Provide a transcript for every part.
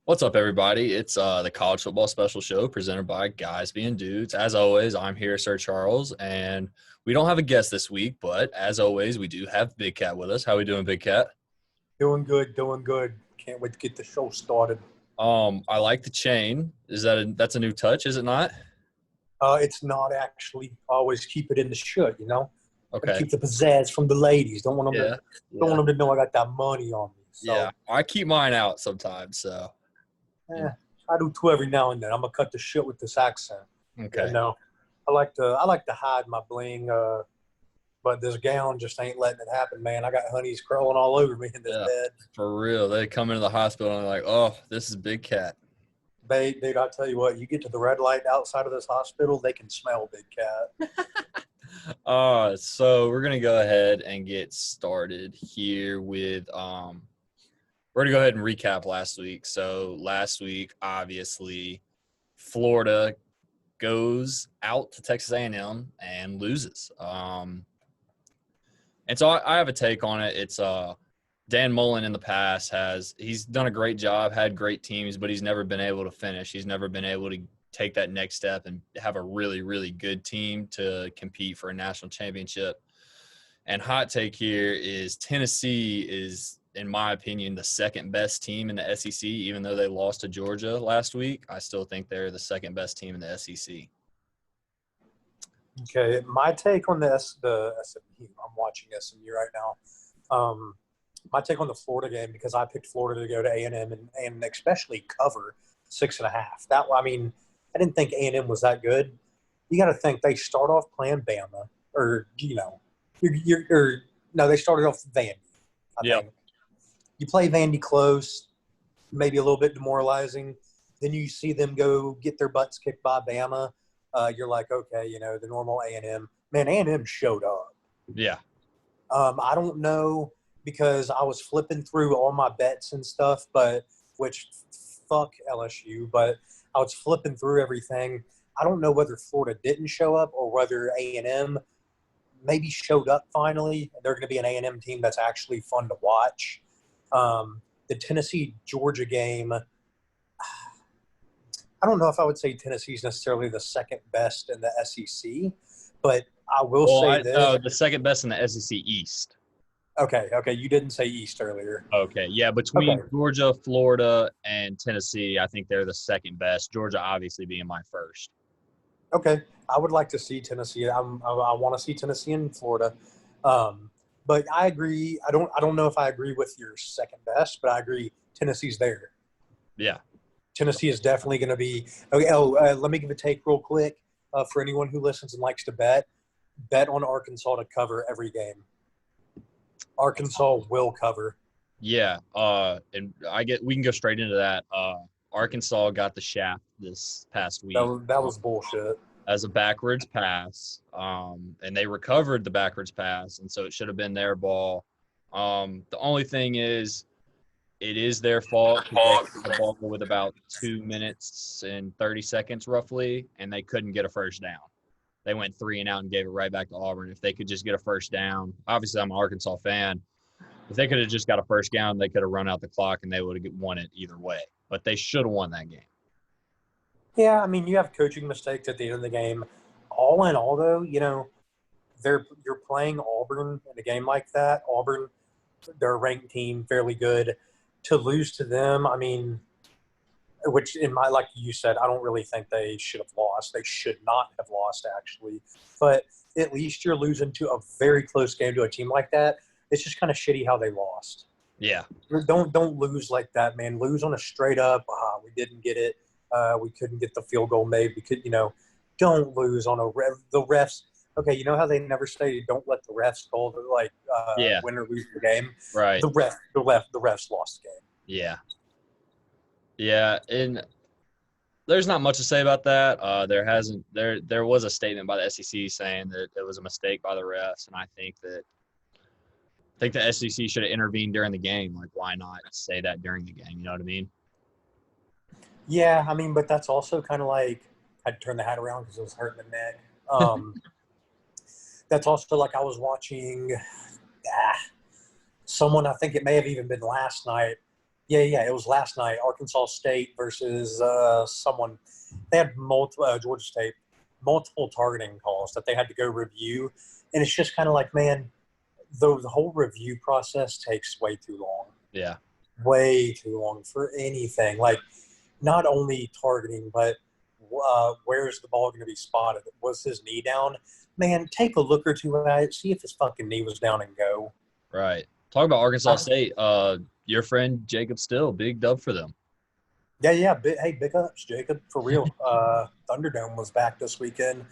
What's up, everybody? It's the college football special show presented by Guys Being Dudes. As always, I'm here, Sir Charles, and we don't have a guest this week, but as always, we do have Big Cat with us. How we doing, Big Cat? Doing good, doing good. Can't wait to get the show started. I like the chain. That's a new touch, is it not? It's not actually. Always keep it in the shirt, you know. Gotta Okay. keep the pizzazz from the ladies. Don't want them Yeah. to. Don't Yeah. want them to know I got that money on me. Yeah. So, I keep mine out sometimes, so. eh, I do too every now and then. I'm gonna cut the shit with this accent. You Okay. know, I like to hide my bling. But this gown just ain't letting it happen, man. I got honeys crawling all over me in this Yeah. bed. For real. They come into the hospital and they're like, oh, this is Big Cat. Dude, I tell you what, you get to the red light outside of this hospital, they can smell Big Cat. So we're gonna go ahead and get started here with we're gonna go ahead and recap last week. So last week, obviously, Florida goes out to Texas A&M and loses. And so I have a take on it. It's Dan Mullen in the past he's done a great job, had great teams, but he's never been able to finish. He's never been able to take that next step and have a really, really good team to compete for a national championship. And hot take here is Tennessee is, in my opinion, the second best team in the SEC. Even though they lost to Georgia last week, I still think they're the second best team in the SEC. Okay, my take on the SMU, I'm watching SMU right now. My take on the Florida game, because I picked Florida to go to A&M and especially cover 6.5. I didn't think A&M was that good. You got to think they start off playing Bama, or no, they started off Vandy. I think you play Vandy close, maybe a little bit demoralizing. Then you see them go get their butts kicked by Bama. You're like, okay, the normal A&M. Man, A&M showed up. Yeah. I don't know, because I was flipping through all my bets and stuff, which fuck LSU, but I was flipping through everything. I don't know whether Florida didn't show up or whether A&M maybe showed up finally. They're going to be an A&M team that's actually fun to watch. The Tennessee-Georgia game, I don't know if I would say Tennessee is necessarily the second best in the SEC, but I will say this. The second best in the SEC East. Okay. You didn't say East earlier. Okay, yeah, between Georgia, Florida, and Tennessee, I think they're the second best. Georgia obviously being my first. Okay, I would like to see Tennessee. I want to see Tennessee and Florida, but I agree. I don't know if I agree with your second best, but I agree Tennessee's there. Yeah, Tennessee is definitely going to be. Okay. Let me give a take real quick for anyone who listens and likes to bet. Bet on Arkansas to cover every game. Arkansas will cover. Yeah, and we can go straight into that. Arkansas got the shaft this past week. That was bullshit. As a backwards pass, and they recovered the backwards pass, and so it should have been their ball. The only thing is, it is their fault. They got the ball with about 2 minutes and 30 seconds roughly, and they couldn't get a first down. They went 3 and out and gave it right back to Auburn. If they could just get a first down, obviously I'm an Arkansas fan. If they could have just got a first down, they could have run out the clock and they would have won it either way. But they should have won that game. Yeah, you have coaching mistakes at the end of the game. All in all, though, you're playing Auburn in a game like that. Auburn, they're a ranked team, fairly good. To lose to them, which like you said, I don't really think they should have lost. They should not have lost, actually. But at least you're losing to a very close game to a team like that. It's just kind of shitty how they lost. Yeah. Don't lose like that, man. Lose on a straight up, we didn't get it. We couldn't get the field goal made. We could, don't lose on the refs. Okay, you know how they never say don't let the refs call win or lose the game? Right. The refs lost the game. Yeah. Yeah, and there's not much to say about that. There was a statement by the SEC saying that it was a mistake by the refs, and I think the SEC should have intervened during the game. Like, why not say that during the game? You know what I mean? Yeah, but that's also kind of like – I had to turn the hat around because it was hurting the neck. That's also like I was watching someone, I think it may have even been last night, Yeah. It was last night. Arkansas State versus someone. They had Georgia State, multiple targeting calls that they had to go review, and it's just kind of like, man, the whole review process takes way too long. Yeah. Way too long for anything. Like, not only targeting, but where's the ball going to be spotted? Was his knee down? Man, take a look or two at it. See if his fucking knee was down and go. Right. Talk about Arkansas State. Your friend Jacob Still, big dub for them. Yeah. Big ups, Jacob, for real. Thunderdome was back this weekend,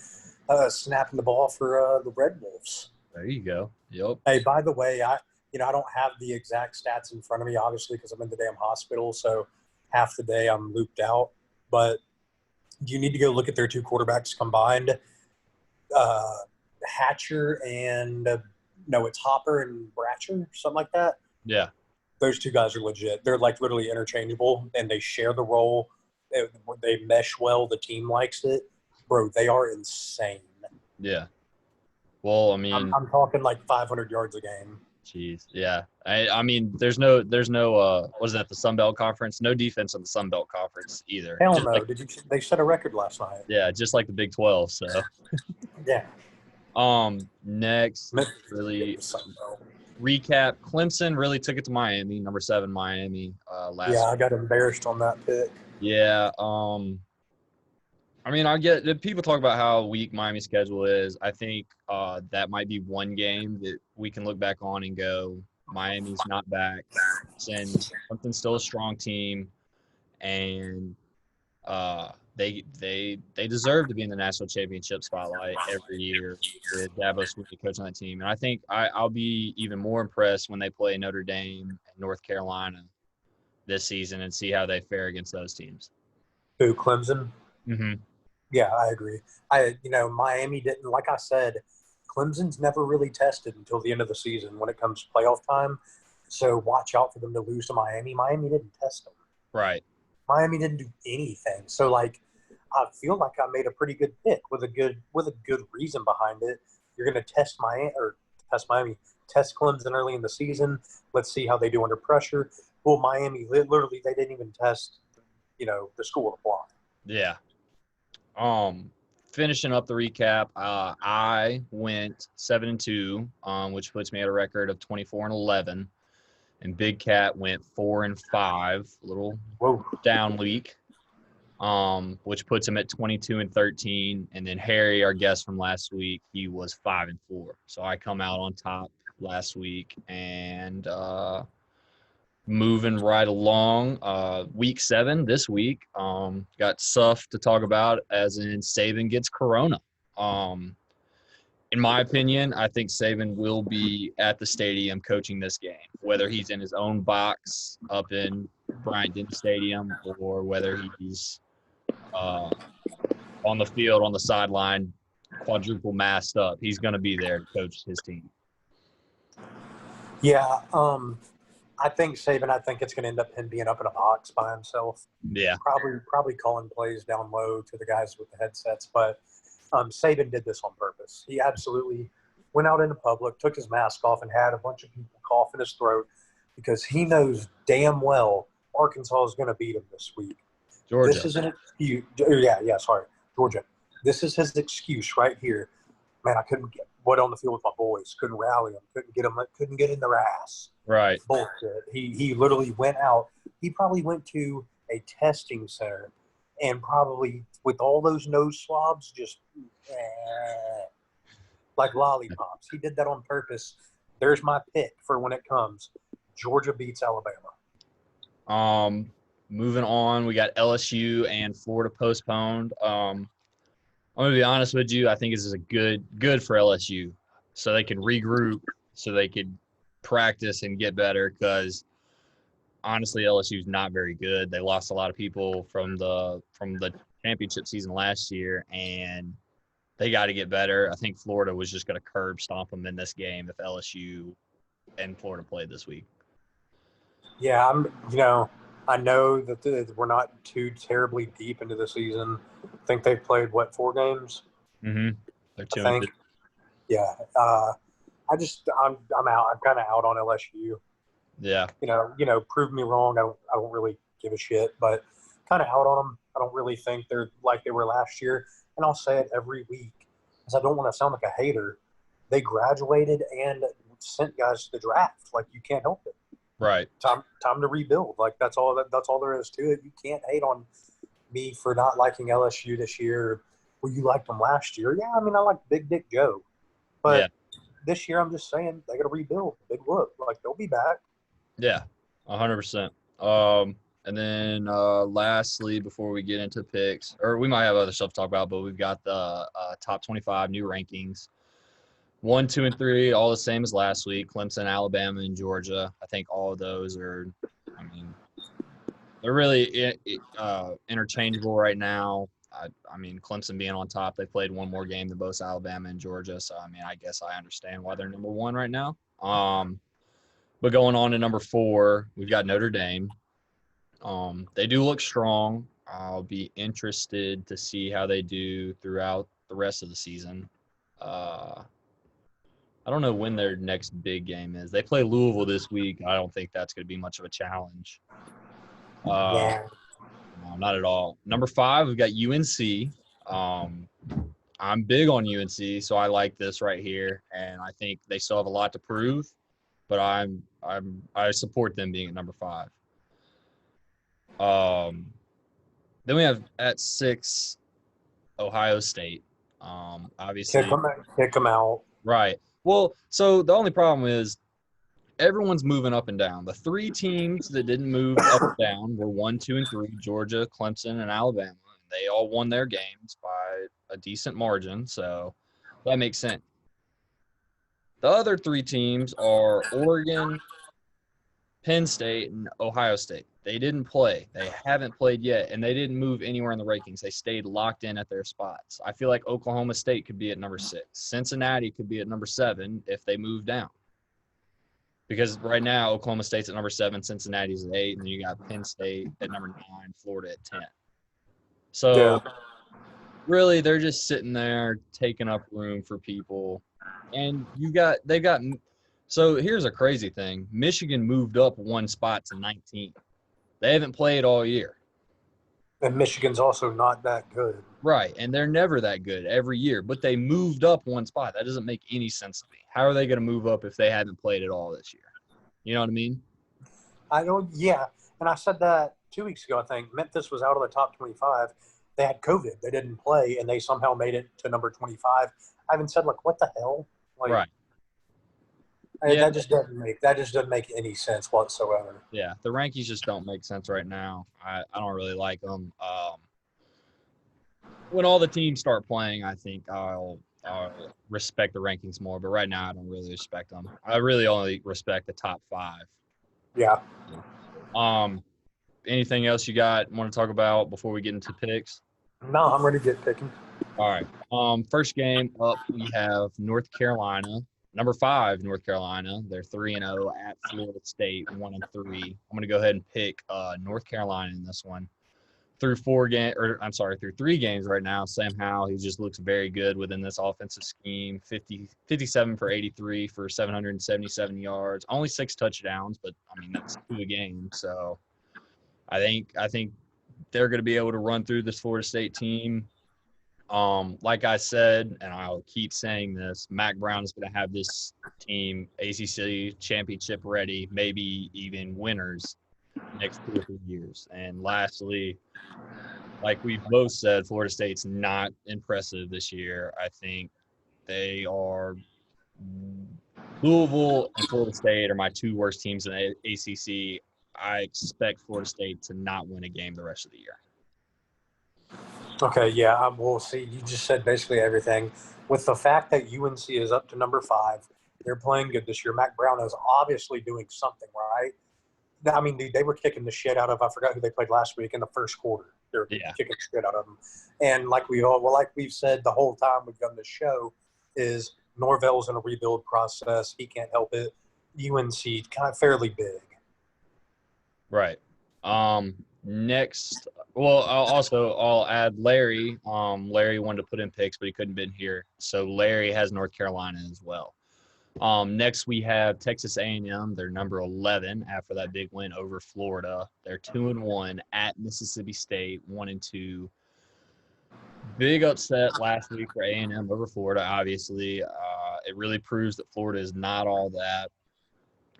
snapping the ball for the Red Wolves. There you go. Yep. Hey, by the way, I don't have the exact stats in front of me, obviously, because I'm in the damn hospital. So half the day I'm looped out. But you need to go look at their two quarterbacks combined. Hatcher and no, it's Hopper and Bratcher, something like that. Yeah. Those two guys are legit. They're like literally interchangeable, and they share the role. They mesh well. The team likes it, bro. They are insane. Yeah. Well, I mean, I'm talking like 500 yards a game. Jeez, yeah. I mean, there's no what is that, the Sun Belt Conference? No defense in the Sun Belt Conference either. Hell Just no. like, They set a record last night. yeah, just like the Big 12. So Yeah. Next, really recap. Clemson really took it to Miami, number 7 Miami last. Yeah, I got embarrassed on that pick. Yeah. I mean, I get that people talk about how weak Miami's schedule is. I think that might be one game that we can look back on and go, Miami's not back. Clemson's still a strong team, and they deserve to be in the national championship spotlight every year with Dabo Swinney coaching that team. And I think I'll be even more impressed when they play Notre Dame and North Carolina this season and see how they fare against those teams. Who, Clemson? Mm-hmm. Yeah, I agree. Miami didn't, like I said, Clemson's never really tested until the end of the season when it comes to playoff time. So watch out for them to lose to Miami. Miami didn't test them. Right. Miami didn't do anything. So like, I feel like I made a pretty good pick with a good reason behind it. You're going to test Miami, test Clemson early in the season. Let's see how they do under pressure. Well, Miami literally they didn't even test, the school of fly. Yeah. Finishing up the recap, I went 7-2, which puts me at a record of 24-11, and Big Cat went 4-5, a little down week, which puts him at 22-13, and then Harry, our guest from last week, he was 5-4. So I come out on top last week, and moving right along, week 7 this week, got stuff to talk about, as in Saben gets corona. In my opinion, I think Saben will be at the stadium coaching this game, whether he's in his own box up in Bryant-Denny Stadium or whether he's on the field, on the sideline, quadruple masked up. He's going to be there to coach his team. Yeah, I think Saban. I think it's going to end up him being up in a box by himself. Yeah, probably calling plays down low to the guys with the headsets. But Saban did this on purpose. He absolutely went out into public, took his mask off, and had a bunch of people cough in his throat because he knows damn well Arkansas is going to beat him this week. Georgia. This is an excuse. Sorry, Georgia. This is his excuse right here. Man, I couldn't get on the field with my boys. Couldn't rally them. Couldn't get in their ass. Right. Bullshit. He literally went out. He probably went to a testing center and probably with all those nose swabs just like lollipops. He did that on purpose. There's my pick for when it comes. Georgia beats Alabama. Moving on, we got LSU and Florida postponed. I'm going to be honest with you. I think this is a good for LSU, so they can regroup, so they could practice and get better. Because honestly, LSU is not very good. They lost a lot of people from the championship season last year, and they got to get better. I think Florida was just going to curb stomp them in this game if LSU and Florida played this week. Yeah, I know that we're not too terribly deep into the season. I think they've played, 4 games? Mm-hmm. They're 2. I think. Yeah. I'm out. I'm kind of out on LSU. Yeah. Prove me wrong. I don't really give a shit, but kind of out on them. I don't really think they're like they were last year. And I'll say it every week because I don't want to sound like a hater. They graduated and sent guys to the draft. Like you can't help it. Right. Time to rebuild. Like that's all there is to it. You can't hate on me for not liking LSU this year. Well, you liked them last year. Yeah, I mean I like Big Dick Joe, Yeah. but this year I'm just saying they got to rebuild. Big whoop. Like they'll be back. Yeah. 100%. And then lastly, before we get into picks, or we might have other stuff to talk about, but we've got the top 25 new rankings. 1, 2, and 3, all the same as last week. Clemson, Alabama, and Georgia. I think all of those are, I mean, they're really interchangeable right now. I mean, Clemson being on top, they played one more game than both Alabama and Georgia. So, I mean, I guess I understand why they're number 1 right now. But going on to number 4, we've got Notre Dame. They do look strong. I'll be interested to see how they do throughout the rest of the season. I don't know when their next big game is. They play Louisville this week. I don't think that's going to be much of a challenge. Yeah. No, not at all. Number 5, we've got UNC. I'm big on UNC, so I like this right here, and I think they still have a lot to prove. But I support them being at number 5. Then we have at 6, Ohio State. Obviously, Kick them out. right. Well, so the only problem is everyone's moving up and down. The 3 teams that didn't move up and down were 1, 2, and 3: Georgia, Clemson, and Alabama. And they all won their games by a decent margin, so that makes sense. The other 3 teams are Oregon, Penn State, and Ohio State. They didn't play. They haven't played yet, and they didn't move anywhere in the rankings. They stayed locked in at their spots. I feel like Oklahoma State could be at number 6. Cincinnati could be at number 7 if they move down. Because right now, Oklahoma State's at number 7, Cincinnati's at 8, and then you got Penn State at number 9, Florida at 10. So, really, they're just sitting there taking up room for people. And so here's a crazy thing. Michigan moved up 1 spot to 19. They haven't played all year. And Michigan's also not that good. Right, and they're never that good every year, but they moved up 1 spot. That doesn't make any sense to me. How are they going to move up if they haven't played at all this year? You know what I mean? I don't. Yeah, and I said that 2 weeks ago. I think Memphis was out of the top 25. They had COVID. They didn't play, and they somehow made it to number 25. I even said, like, what the hell? Like, right. That just doesn't make any sense whatsoever. Yeah, the rankings just don't make sense right now. I don't really like them. When all the teams start playing, I think I'll respect the rankings more. But right now, I don't really respect them. I really only respect the top 5. Yeah. Anything else you want to talk about before we get into picks? No, I'm ready to get picking. All right. First game up, we have North Carolina. Number 5, North Carolina. They're 3-0 at Florida State, 1-3. I'm going to go ahead and pick North Carolina in this one. Through 3 games right now. Sam Howell, he just looks very good within this offensive scheme. 57 for 83 for 777 yards. Only 6 touchdowns, but I mean that's 2 a game. So I think they're going to be able to run through this Florida State team. Like I said, and I'll keep saying this, Mac Brown is going to have this team ACC championship ready, maybe even winners next 2 or 3 years. And lastly, like we've both said, Florida State's not impressive this year. I think they are Louisville and Florida State are my 2 worst teams in the ACC. I expect Florida State to not win a game the rest of the year. Okay, yeah, we'll see. You just said basically everything. With the fact that UNC is up to number 5, they're playing good this year. Mac Brown is obviously doing something, right? I mean, they were kicking the shit out of, I forgot who they played last week in the first quarter. They're kicking the shit out of them. And like we've said the whole time we've done this show, is Norvell's in a rebuild process. He can't help it. UNC kind of fairly big. Right. Next, well, I'll add Larry. Larry wanted to put in picks, but he couldn't been here. So Larry has North Carolina as well. Next we have Texas A&M. They're number 11 after that big win over Florida. They're 2-1 at Mississippi State, 1-2. Big upset last week for A&M over Florida. Obviously, it really proves that Florida is not all that.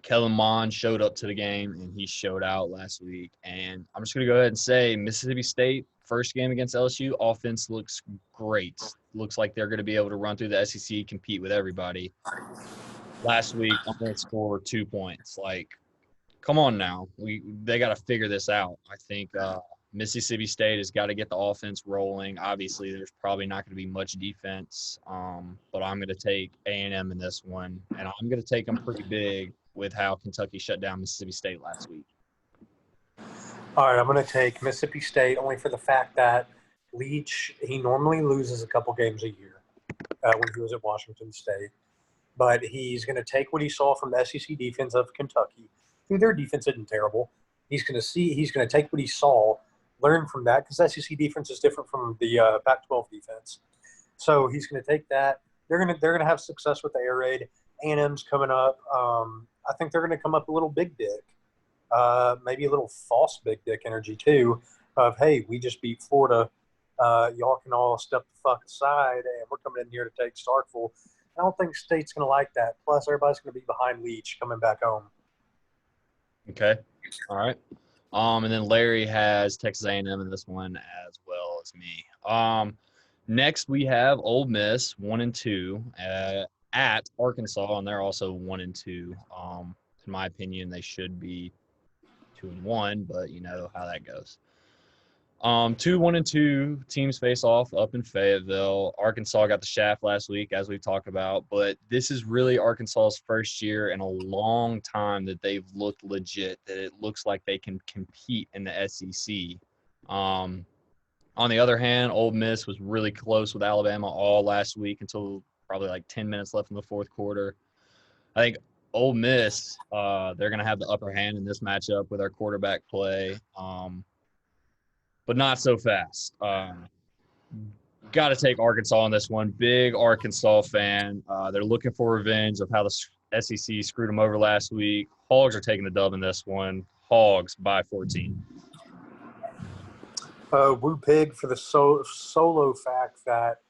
Kellen Mond showed up to the game, and he showed out last week. And I'm just going to go ahead and say Mississippi State, first game against LSU, offense looks great. Looks like they're going to be able to run through the SEC, compete with everybody. Last week, I'm going to score 2 points. Like, come on now. They got to figure this out. I think Mississippi State has got to get the offense rolling. Obviously, there's probably not going to be much defense, but I'm going to take A&M in this one, and I'm going to take them pretty big with how Kentucky shut down Mississippi State last week. All right, I'm going to take Mississippi State only for the fact that Leach, he normally loses a couple games a year when he was at Washington State. But he's going to take what he saw from the SEC defense of Kentucky. Their defense isn't terrible. He's going to take what he saw, learn from that, because SEC defense is different from the Pac-12 defense. So he's going to take that. They're going to have success with the air raid. A&M's coming up. I think they're going to come up a little big dick, maybe a little false big dick energy too. Of hey, we just beat Florida. Y'all can all step the fuck aside, and we're coming in here to take Starkville. I don't think State's going to like that. Plus, everybody's going to be behind Leach coming back home. Okay. All right. And then Larry has Texas A&M in this one as well as me. Next we have Ole Miss 1-2 at Arkansas, and they're also 1-2. In my opinion, they should be 2-1, but you know how that goes. 1-2 teams face off up in Fayetteville. Arkansas got the shaft last week, as we talked about, but this is really Arkansas's first year in a long time that they've looked legit, that it looks like they can compete in the SEC. On the other hand, Ole Miss was really close with Alabama all last week until probably like 10 minutes left in the fourth quarter. I think Ole Miss, they're going to have the upper hand in this matchup with our quarterback play. But not so fast. Got to take Arkansas on this one. Big Arkansas fan. They're looking for revenge of how the SEC screwed them over last week. Hogs are taking the dub in this one. Hogs by 14. Woo Pig for the solo fact that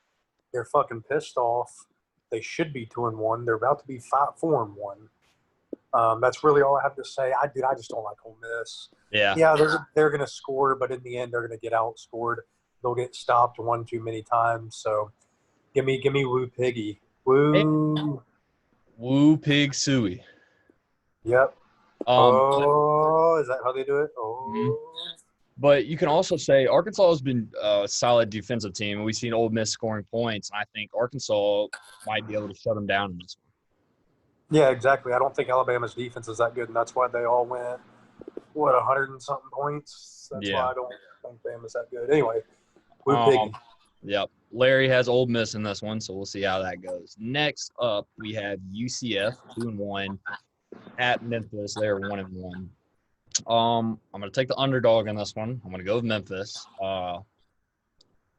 they're fucking pissed off. They should be 2-1. They're about to be 4-1. That's really all I have to say. I just don't like Ole Miss. Yeah, they're going to score, but in the end, they're going to get outscored. They'll get stopped one too many times. So, give me Woo Piggy. Woo Pig Suey. Yep. Is that how they do it? Oh. Mm-hmm. But you can also say Arkansas has been a solid defensive team, and we've seen Ole Miss scoring points. And I think Arkansas might be able to shut them down in this one. Yeah, exactly. I don't think Alabama's defense is that good, and that's why they all went, 100 and something points? That's why I don't think Bama's that good. Anyway, Woo Piggy. Yep. Larry has Ole Miss in this one, so we'll see how that goes. Next up, we have UCF 2-1 at Memphis. They're 1-1. I'm going to take the underdog in this one. I'm going to go with Memphis. All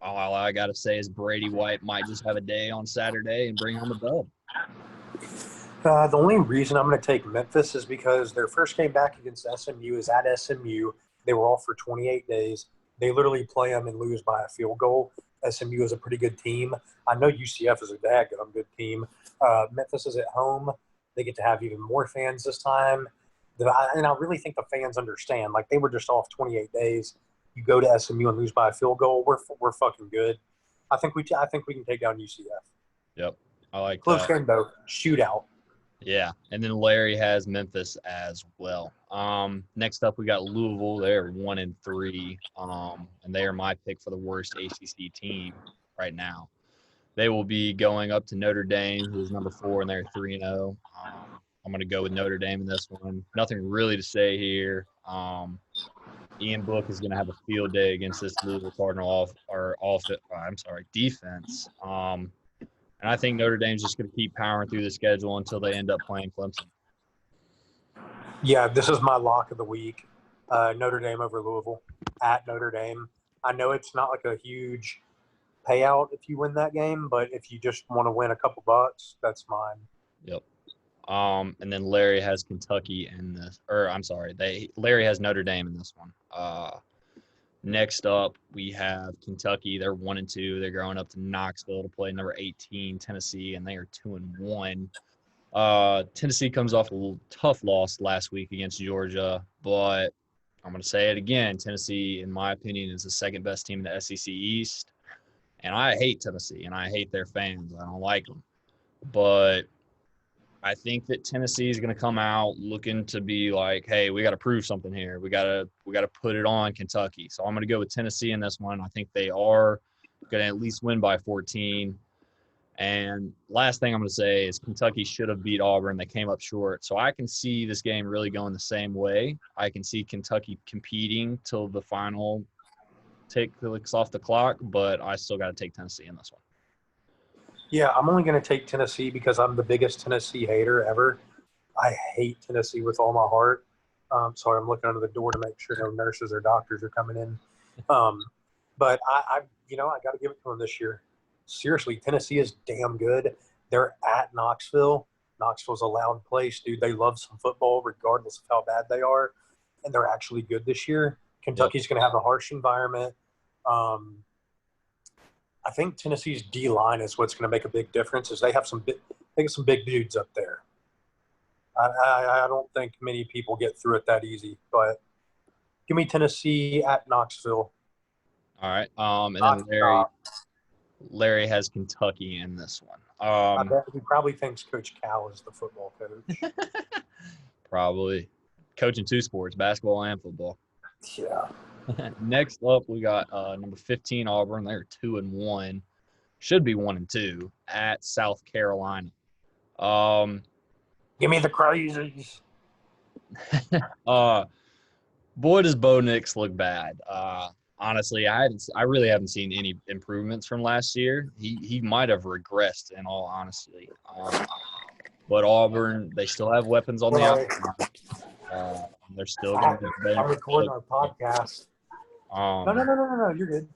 I got to say is Brady White might just have a day on Saturday and bring home a dub. The only reason I'm going to take Memphis is because their first game back against SMU is at SMU. They were off for 28 days. They literally play them and lose by a field goal. SMU is a pretty good team. I know UCF is a daggum good team. Memphis is at home. They get to have even more fans this time. And I really think the fans understand. Like, they were just off 28 days. You go to SMU and lose by a field goal, we're fucking good. I think we can take down UCF. Yep, I like close that. Close game, though. Shootout. Yeah, and then Larry has Memphis as well. Next up, we got Louisville. They're 1-3, and they are my pick for the worst ACC team right now. They will be going up to Notre Dame, who is number 4, and they're 3-0. I'm going to go with Notre Dame in this one. Nothing really to say here. Ian Book is going to have a field day against this Louisville Cardinal defense. And I think Notre Dame's just going to keep powering through the schedule until they end up playing Clemson. Yeah, this is my lock of the week. Notre Dame over Louisville at Notre Dame. I know it's not like a huge payout if you win that game, but if you just want to win a couple bucks, that's mine. Yep. And then Larry has Kentucky in this, or I'm sorry, Larry has Notre Dame in this one. Next up, we have Kentucky. They're 1-2. They're going up to Knoxville to play number 18 Tennessee, and they are 2-1. Tennessee comes off a little tough loss last week against Georgia, but I'm going to say it again. Tennessee, in my opinion, is the second best team in the SEC East, and I hate Tennessee, and I hate their fans. I don't like them, but I think that Tennessee is going to come out looking to be like, hey, we got to prove something here. We got to put it on Kentucky. So I'm going to go with Tennessee in this one. I think they are going to at least win by 14. And last thing I'm going to say is Kentucky should have beat Auburn. They came up short. So I can see this game really going the same way. I can see Kentucky competing till the final ticks off the clock, but I still got to take Tennessee in this one. Yeah, I'm only going to take Tennessee because I'm the biggest Tennessee hater ever. I hate Tennessee with all my heart. Sorry, I'm looking under the door to make sure no nurses or doctors are coming in. But I got to give it to them this year. Seriously, Tennessee is damn good. They're at Knoxville. Knoxville's a loud place, dude. They love some football regardless of how bad they are, and they're actually good this year. Kentucky's going to have a harsh environment. I think Tennessee's D-line is what's going to make a big difference. Is they have some big dudes up there. I don't think many people get through it that easy, but give me Tennessee at Knoxville. All right. And then Larry has Kentucky in this one. I bet he probably thinks Coach Cal is the football coach. Probably. Coaching two sports, basketball and football. Yeah. Next up, we got number 15 Auburn. They're 2-1, should be 1-2 at South Carolina. Give me the crazies. Boy, does Bo Nix look bad. Honestly, I really haven't seen any improvements from last year. He might have regressed, in all honesty. But Auburn, they still have weapons on the outside. They're still going to be better. I'm recording our podcast. No. You're good.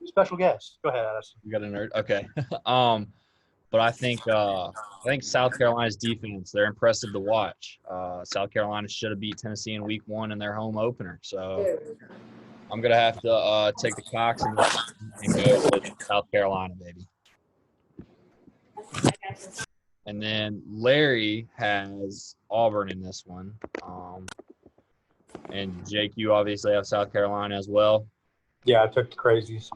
Special guest. Go ahead, Addison. You got a nerd? Okay. But I think South Carolina's defense, they're impressive to watch. South Carolina should have beat Tennessee in week 1 in their home opener. So I'm going to have to take the Cox and go with South Carolina, baby. And then Larry has Auburn in this one. And Jake, you obviously have South Carolina as well. Yeah, I took the crazies.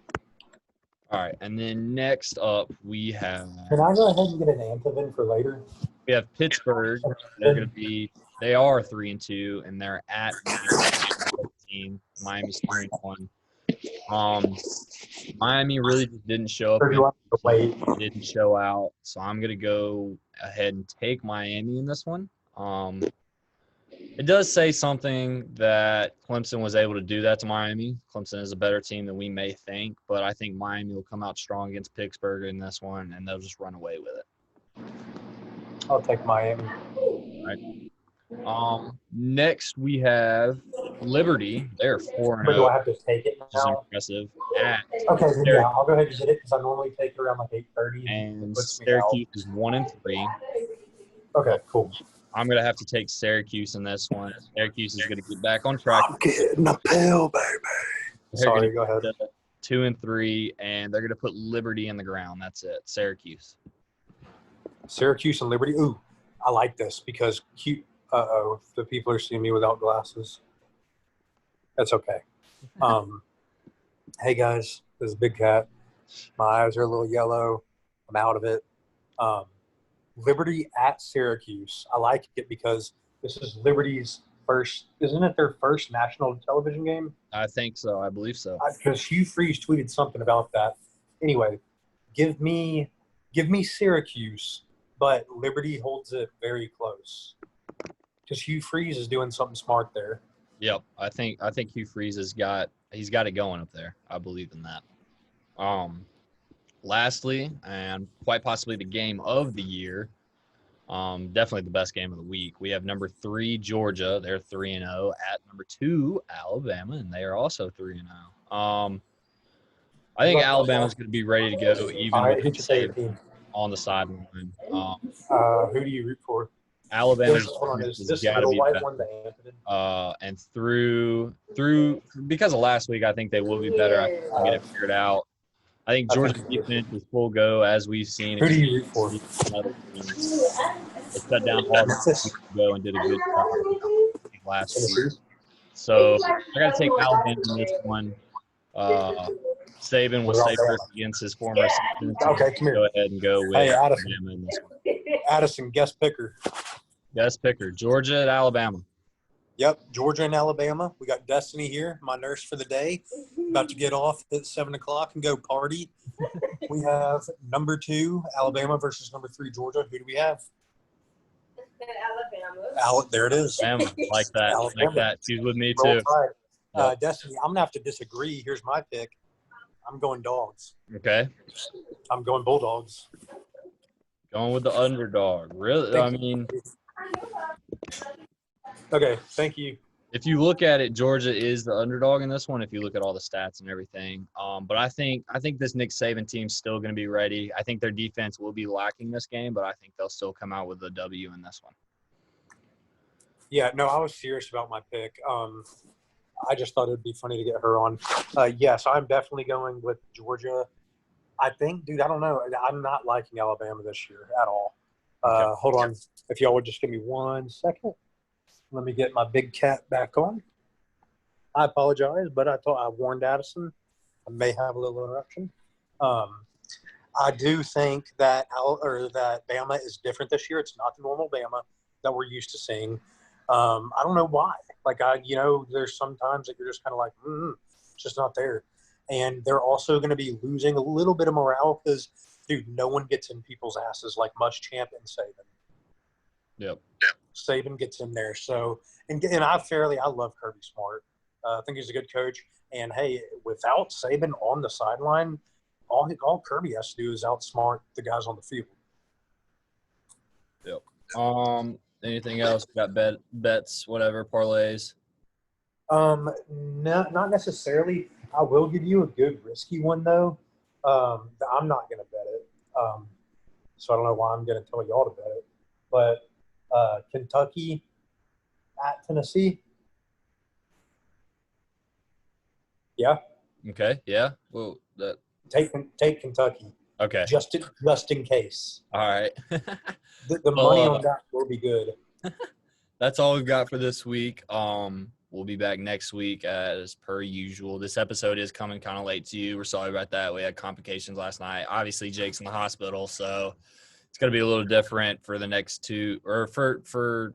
All right, and then next up we have. Can I go ahead and get an Antevin for later? We have Pittsburgh. They are 3-2, and they're at Miami's 3-1. Miami really just didn't show up. Didn't show out, so I'm gonna go ahead and take Miami in this one. It does say something that Clemson was able to do that to Miami. Clemson is a better team than we may think, but I think Miami will come out strong against Pittsburgh in this one, and they'll just run away with it. I'll take Miami. All right. Next, we have Liberty. They're 4-0. But do I have to take it now? Which is impressive. Okay, then yeah, I'll go ahead and get it because I normally take it around like 8:30. And Syracuse is 1-3. Okay, cool. I'm going to have to take Syracuse in this one. Syracuse is going to get back on track. I'm getting a pill, baby. Sorry, go ahead. 2-3, and they're going to put Liberty in the ground. That's it. Syracuse. Syracuse and Liberty. Ooh, I like this because the people are seeing me without glasses. That's okay. Hey, guys, this is Big Cat. My eyes are a little yellow. I'm out of it. Liberty at Syracuse. I like it because this is Liberty's first – isn't it their first national television game? I think so. I believe so. Because Hugh Freeze tweeted something about that. Anyway, give me Syracuse, but Liberty holds it very close. Because Hugh Freeze is doing something smart there. Yep. I think Hugh Freeze he's got it going up there. I believe in that. Lastly, and quite possibly the game of the year, definitely the best game of the week, we have number 3 Georgia. They're 3-0 at number 2 Alabama, and they are also 3-0. I think Alabama's going to be ready to go even with the on the sideline. Who do you root for? Alabama's Hold on, defense is has this got to little be white better. one the Hampton? And through because of last week, I think they will be better. I think they'll get it figured out. I think Georgia's defense is full go, as we've seen Who do you root for? in other teams. They shut down Auburn a Memphis. week ago and did a good job last week. Tennessee. So I got to take Alabama in this one. Saban will What about stay Bama? first against his former assistant. So Okay, come here. go ahead and go with Hey, Addison. Alabama in this one. Addison, guest picker. Guest picker, Georgia at Alabama. Yep, Georgia and Alabama. We got Destiny here, my nurse for the day. About to get off at 7 o'clock and go party. We have number 2, Alabama versus number 3, Georgia. Who do we have? Alabama. There it is. Alabama, like that. Alabama. Like that. She's with me Roll too. Tide. Yep. Destiny, I'm going to have to disagree. Here's my pick. I'm going Dogs. Okay. I'm going Bulldogs. Going with the underdog. Really? I mean, Okay, thank you. if you look at it, Georgia is the underdog in this one. If you look at all the stats and everything, but I think this Nick Saban team's still going to be ready. I think their defense will be lacking this game, but I think they'll still come out with a W in this one. Yeah, no, I was serious about my pick. I just thought it would be funny to get her on. Yes, I'm definitely going with Georgia. I think, dude, I don't know. I'm not liking Alabama this year at all. Okay. Hold on. If y'all would just give me 1 second. Let me get my big cat back on. I apologize, but I thought I warned Addison. I may have a little interruption. I do think that Bama is different this year. It's not the normal Bama that we're used to seeing. I don't know why. There's sometimes that you're just kind of like, it's just not there. And they're also going to be losing a little bit of morale because, dude, no one gets in people's asses like Muschamp and Saban. Yep. Saban gets in there. So, and I love Kirby Smart. I think he's a good coach. And, hey, without Saban on the sideline, all Kirby has to do is outsmart the guys on the field. Yep. Anything else? Got bets, whatever, parlays? Not necessarily. I will give you a good risky one, though. I'm not going to bet it. So I don't know why I'm going to tell y'all to bet it. But Kentucky at Tennessee. Yeah. Okay. Yeah. Well, Take Kentucky. Okay. Just in case. All right. The money on that will be good. That's all we've got for this week. We'll be back next week as per usual. This episode is coming kind of late to you. We're sorry about that. We had complications last night. Obviously, Jake's in the hospital, so it's going to be a little different for the next two, or for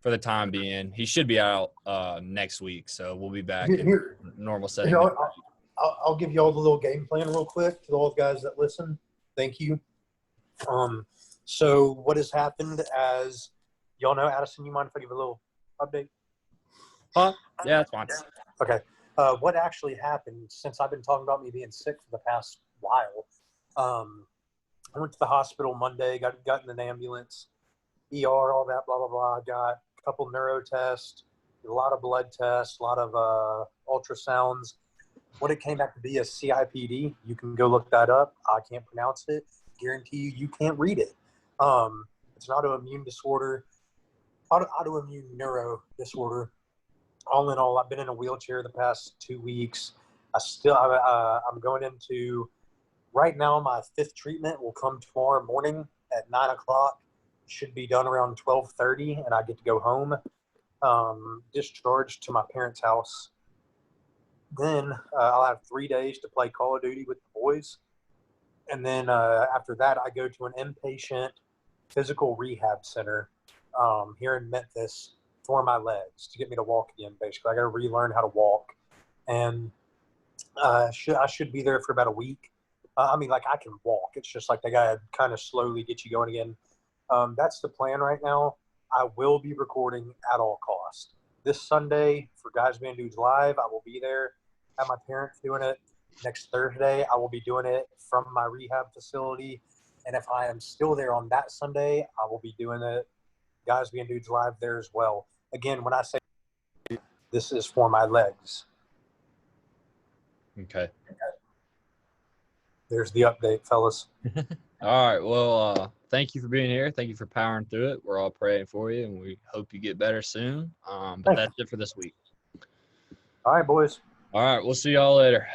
the time being. He should be out next week, so we'll be back in normal setting. I'll give you all the little game plan real quick to all the guys that listen. Thank you. So what has happened, as y'all know, Addison, you mind if I give a little update? Huh? Yeah, that's fine. Okay. What actually happened, since I've been talking about me being sick for the past while, I went to the hospital Monday, got in an ambulance, ER, all that, blah, blah, blah. Got a couple neuro tests, a lot of blood tests, a lot of ultrasounds. What it came back to be is CIPD. You can go look that up. I can't pronounce it. Guarantee you can't read it. It's an autoimmune disorder, autoimmune neuro disorder. All in all, I've been in a wheelchair the past 2 weeks. I'm going into, right now, my 5th treatment will come tomorrow morning at 9 o'clock. Should be done around 12:30, and I get to go home, discharged to my parents' house. Then I'll have 3 days to play Call of Duty with the boys. And then after that, I go to an inpatient physical rehab center here in Memphis for my legs to get me to walk again, basically. I got to relearn how to walk. And I should be there for about a week. I can walk. It's just like they got to kind of slowly get you going again. That's the plan right now. I will be recording at all costs. This Sunday for Guys Being Dudes Live, I will be there. I have my parents doing it. Next Thursday, I will be doing it from my rehab facility. And if I am still there on that Sunday, I will be doing it, Guys Being Dudes Live, there as well. Again, when I say this is for my legs. Okay. There's the update, fellas. All right. Well, thank you for being here. Thank you for powering through it. We're all praying for you, and we hope you get better soon. But Thank that's you. it for this week. All right, boys. All right, we'll see y'all later.